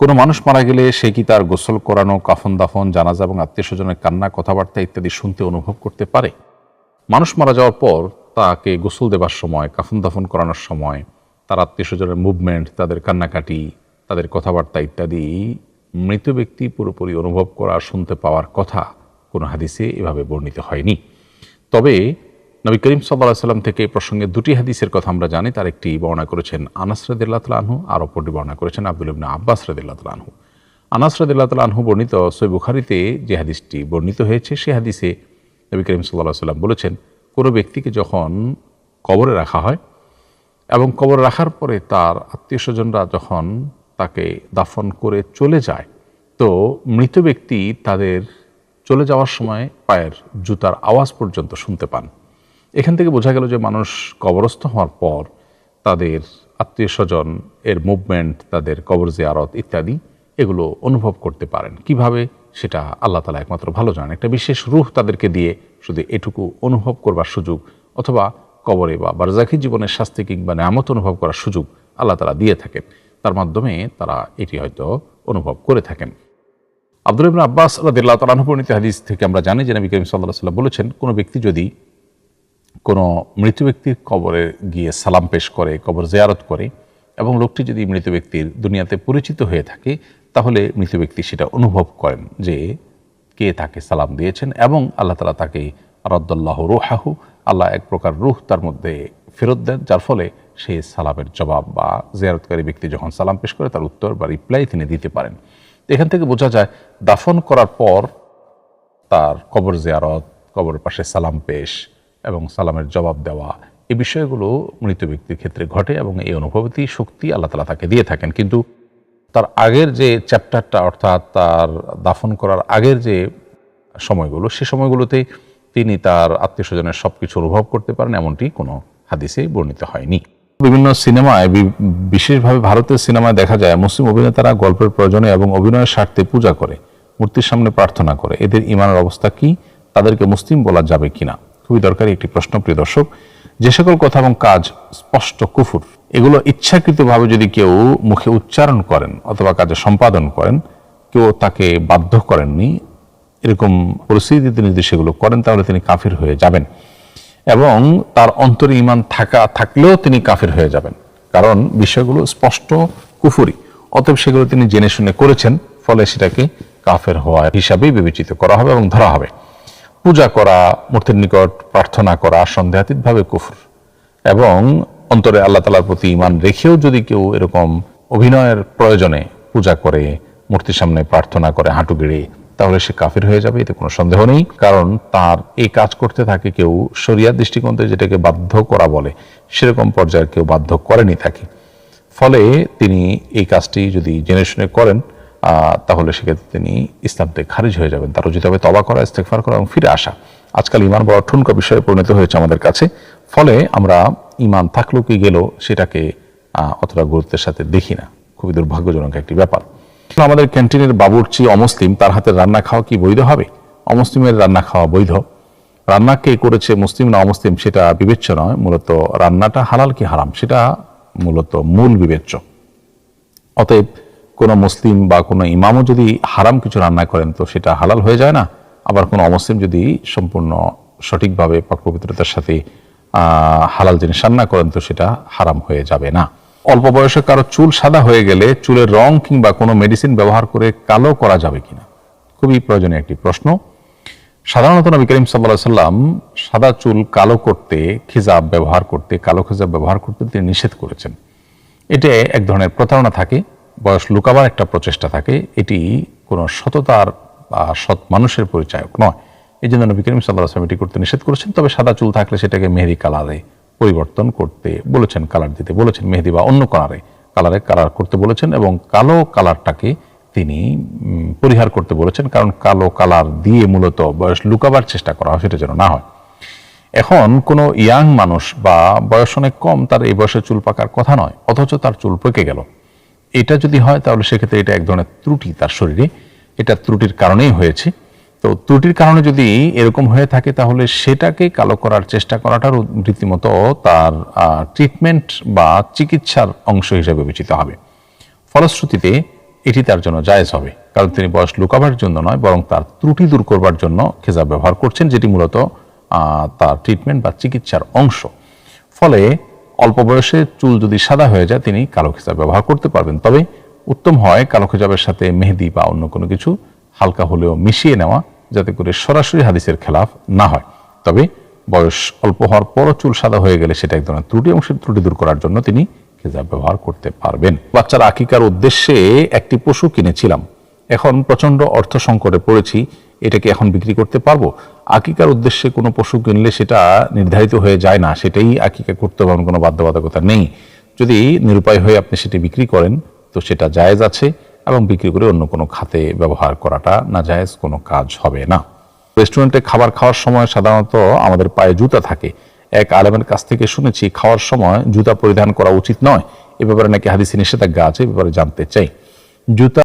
কোনো মানুষ মারা গেলে সে কি তার গোসল করানো, কাফন দাফন, জানাজা এবং আত্মীয় স্বজনের কান্না, কথাবার্তা ইত্যাদি শুনতে অনুভব করতে পারে? মানুষ মারা যাওয়ার পর তাকে গোসল দেবার সময়, কাফন দাফন করানোর সময় তার আত্মীয় স্বজনের মুভমেন্ট, তাদের কান্নাকাটি, তাদের কথাবার্তা ইত্যাদি মৃত ব্যক্তি পুরোপুরি অনুভব করা, শুনতে পাওয়ার কথা কোনো হাদিসে এভাবে বর্ণিত হয়নি। তবে নবী করিম সাল্লাল্লাহু আলাইহি ওয়াসাল্লাম থেকে এই প্রসঙ্গে দুটি হাদিসের কথা আমরা জানি। তার একটি বর্ণনা করেছেন আনাস রাদিয়াল্লাহু তাআলা আনহু, আর অপরটি বর্ণনা করেছেন আব্দুল্লাহ ইবনে আব্বাস রাদিয়াল্লাহু তাআলা আনহু। আনাস রাদিয়াল্লাহু তাআলা আনহু বর্ণিত সহিহ বুখারীতে যে হাদিসটি বর্ণিত হয়েছে, সেই হাদিসে নবী করিম সাল্লাল্লাহু আলাইহি ওয়াসাল্লাম বলেছেন, কোনো ব্যক্তিকে যখন কবরে রাখা হয় এবং কবরে রাখার পরে তার আত্মীয় স্বজনরা যখন তাকে দাফন করে চলে যায়, তো মৃত ব্যক্তি তাদের চলে যাওয়ার সময় পায়ের জুতার আওয়াজ পর্যন্ত শুনতে পান। এখান থেকে বোঝা গেল যে মানুষ কবরস্থ হওয়ার পর তাদের আত্মীয় স্বজন এর মুভমেন্ট, তাদের কবর জিয়ারত ইত্যাদি এগুলো অনুভব করতে পারেন। কিভাবে, সেটা আল্লাহ তাআলা একমাত্র ভালো জানেন। একটা বিশেষ রূহ তাদেরকে দিয়ে শুধু এটুকু অনুভব করবার সুযোগ, অথবা কবরে বা বারজাখী জীবনের শাস্তি কিংবা নেয়ামত অনুভব করার সুযোগ আল্লাহ তাআলা দিয়ে থাকেন। তার মাধ্যমে তারা এটি হয়তো অনুভব করে থাকেন। আব্দুল্লাহ ইবনে আব্বাস রাদিয়াল্লাহু তাআলা আনহু বর্ণিত হাদিস থেকে আমরা জানি যে নবী করিম সাল্লাল্লাহু আলাইহি ওয়াসাল্লাম বলেছেন, কোনো ব্যক্তি যদি কোনো মৃত ব্যক্তির কবরে গিয়ে সালাম পেশ করে, কবর জিয়ারত করে, এবং লোকটি যদি মৃত ব্যক্তির দুনিয়াতে পরিচিত হয়ে থাকে, তাহলে মৃত ব্যক্তি সেটা অনুভব করেন যে কে তাকে সালাম দিয়েছেন, এবং আল্লাহ তাআলা তাকে রাদ্দাল্লাহু রূহাহু, আল্লাহ এক প্রকার রূহ তার মধ্যে ফেরত দেন, যার ফলে সেই সালামের জবাব বা জিয়ারতকারী ব্যক্তি যখন সালাম পেশ করে তার উত্তর বা রিপ্লাই তিনি দিতে পারেন। এখান থেকে বোঝা যায় দাফন করার পর তার কবর জিয়ারত, কবরের পাশে সালাম পেশ এবং সালামের জবাব দেওয়া, এই বিষয়গুলো মৃত ব্যক্তির ক্ষেত্রে ঘটে এবং এই অনুভূতি শক্তি আল্লাহ তাআলা তাকে দিয়ে থাকেন। কিন্তু তার আগের যে চ্যাপ্টারটা, অর্থাৎ তার দাফন করার আগের যে সময়গুলো, সে সময়গুলোতে তিনি তার আত্মীয় স্বজনের সব কিছু অনুভব করতে পারেন, এমনটি কোনো হাদিসে বর্ণিত হয়নি। বিভিন্ন সিনেমায়, বিশেষভাবে ভারতের সিনেমায় দেখা যায় মুসলিম অভিনেতারা গল্পের প্রয়োজনে এবং অভিনয়ের স্বার্থে পূজা করে, মূর্তির সামনে প্রার্থনা করে। এদের ঈমানের অবস্থা কি? তাদেরকে মুসলিম বলা যাবে কিনা? খুবই দরকারি একটি প্রশ্ন, প্রিয় দর্শক। যে সকল কথা এবং কাজ স্পষ্ট কুফর, এগুলো ইচ্ছাকৃতভাবে যদি কেউ মুখে উচ্চারণ করেন অথবা কাজে সম্পাদন করেন, কেউ তাকে বাধ্য করেননি, এরকম পরিস্থিতিতে যদি সেগুলো করেন, তাহলে তিনি কাফির হয়ে যাবেন, এবং তার অন্তরে ঈমান থাকলেও তিনি কাফির হয়ে যাবেন, কারণ বিষয়গুলো স্পষ্ট কুফরি। অতএব সেগুলো তিনি জেনে শুনে করেছেন, ফলে সেটাকে কাফের হওয়া হিসাবেই বিবেচিত করা হবে এবং ধরা হবে। পূজা করা, মূর্তির নিকট প্রার্থনা করা সন্দেহাতীতভাবে কুফর, এবং অন্তরে আল্লাহ তাআলার প্রতি ঈমান রেখেও যদি কেউ এরকম অভিনয়ের প্রয়োজনে পূজা করে, মূর্তির সামনে প্রার্থনা করে হাঁটু গেড়ে, তাহলে সে কাফির হয়ে যাবে, এতে কোনো সন্দেহ নেই। কারণ তার এই কাজ করতে থাকে কেউ শরিয়ার দৃষ্টিকোণ থেকে যেটাকে বাধ্য করা বলে, সেরকম পর্যায়ের কেউ বাধ্য করেনি তাকে। ফলে তিনি এই কাজটি যদি জেনে শুনে করেন, তাহলে সেক্ষেত্রে তিনি ইসলাম থেকে খারিজ হয়ে যাবেন। তার উচিত হবে তওবা করা, ইস্তেগফার করা এবং ফিরে আসা। আজকাল ঈমান বড় ঠুনকো বিষয়ে পরিণত হয়েছে আমাদের কাছে, ফলে আমরা ঈমান থাকলো কি গেল সেটাকে অতটা গুরুত্বের সাথে দেখি না। খুবই দুর্ভাগ্যজনক একটি ব্যাপার। আমাদের ক্যান্টিনের বাবুর্চি অমুসলিম, তার হাতের রান্না খাওয়া কি বৈধ হবে? অমুসলিমের রান্না খাওয়া বৈধ। রান্না কে করেছে, মুসলিম না অমুসলিম, সেটা বিবেচ্য নয়। মূলত রান্নাটা হালাল কি হারাম, সেটা মূলত মূল বিবেচ্য। অতএব কোনো মুসলিম বা কোনো ইমামও যদি হারাম কিছু রান্না করেন, তো সেটা হালাল হয়ে যায় না। আবার কোনো অমুসলিম যদি সম্পূর্ণ সঠিকভাবে পাক পবিত্রতার সাথে হালাল জিনিস রান্না করেন, তো সেটা হারাম হয়ে যাবে না। অল্প বয়সে কারো চুল সাদা হয়ে গেলে চুলের রং কিংবা কোনো মেডিসিন ব্যবহার করে কালো করা যাবে কিনা? খুবই প্রয়োজনীয় একটি প্রশ্ন। সাধারণত নবী করিম সাল্লাল্লাহু আলাইহি ওয়াসাল্লাম সাদা চুল কালো করতে, খিজাব ব্যবহার করতে, কালো খিজাব ব্যবহার করতে তিনি নিষেধ করেছেন। এটা এক ধরনের প্রতারণা থাকে, বয়স লুকাবার একটা প্রচেষ্টা থাকে। এটি কোনো সততার বা সৎ মানুষের পরিচায়ক নয়। এই জন্য নবী করিম সাল্লাল্লাহু আলাইহি ওয়াসাল্লাম এটি করতে নিষেধ করেছেন। তবে সাদা চুল থাকলে সেটাকে মেহেদি কালারে পরিবর্তন করতে বলেছেন, কালার দিতে বলেছেন, মেহেদি বা অন্য কালার করতে বলেছেন, এবং কালো কালারটাকে তিনি পরিহার করতে বলেছেন, কারণ কালো কালার দিয়ে মূলত বয়স লুকাবার চেষ্টা করা হয়, সেটা যেন না হয়। এখন কোনো ইয়াং মানুষ বা বয়স অনেক কম, তার এই বয়সে চুল পাকার কথা নয়, অথচ তার চুল পেকে গেল, এটা যদি হয় তাহলে সেক্ষেত্রে এটা এক ধরনের ত্রুটি তার শরীরে, এটা ত্রুটির কারণেই হয়েছে। তো ত্রুটির কারণে যদি এরকম হয়ে থাকে, তাহলে সেটাকে কালো করার চেষ্টা করাটার রীতিমতো তার ট্রিটমেন্ট বা চিকিৎসার অংশ হিসেবে বিবেচিত হবে। ফলশ্রুতিতে এটি তার জন্য জায়েজ হবে, কারণ তিনি বয়স লুকাবার জন্য নয় বরং তার ত্রুটি দূর করবার জন্য খেজাব ব্যবহার করছেন, যেটি মূলত তার ট্রিটমেন্ট বা চিকিৎসার অংশ। ফলে অল্প বয়সে চুল যদি সাদা হয়ে যায় তিনি কালো খেজাব ব্যবহার করতে পারবেন। তবে উত্তম হয় কালো খেজাবের সাথে মেহেদি বা অন্য কোনো কিছু হালকা হলেও মিশিয়ে নেওয়া, যাতে করে সরাসরি হাদিসের খেলাফ না হয়। তবে বয়স অল্প হওয়ার পরও চুল সাদা হয়ে গেলে সেটা এক ধরনের ত্রুটি, এবং সেই ত্রুটি দূর করার জন্য তিনি খেজাব ব্যবহার করতে পারবেন। বাচ্চার আকিকার উদ্দেশ্যে একটি পশু কিনেছিলাম, এখন প্রচন্ড অর্থ সংকটে পড়েছি, এটাকে এখন বিক্রি করতে পারবো? আকিকার উদ্দেশ্যে কোনো পশু কিনলে সেটা নির্ধারিত হয়ে যায় না, সেটাই আকিকা করতে হবে এমন কোনো বাধ্যবাধকতা নেই। যদি নিরুপায় হয়ে আপনি সেটি বিক্রি করেন তো সেটা জায়েজ আছে, এবং বিক্রি করে অন্য কোনো খাতে ব্যবহার করাটা না জায়েজ কোনো কাজ হবে না। রেস্টুরেন্টে খাবার খাওয়ার সময় সাধারণত আমাদের পায়ে জুতা থাকে। এক আলেমের কাছ থেকে শুনেছি খাওয়ার সময় জুতা পরিধান করা উচিত নয়, এ ব্যাপারে নাকি হাদিসে নিষেধাজ্ঞা আছে, এ ব্যাপারে জানতে চাই। জুতা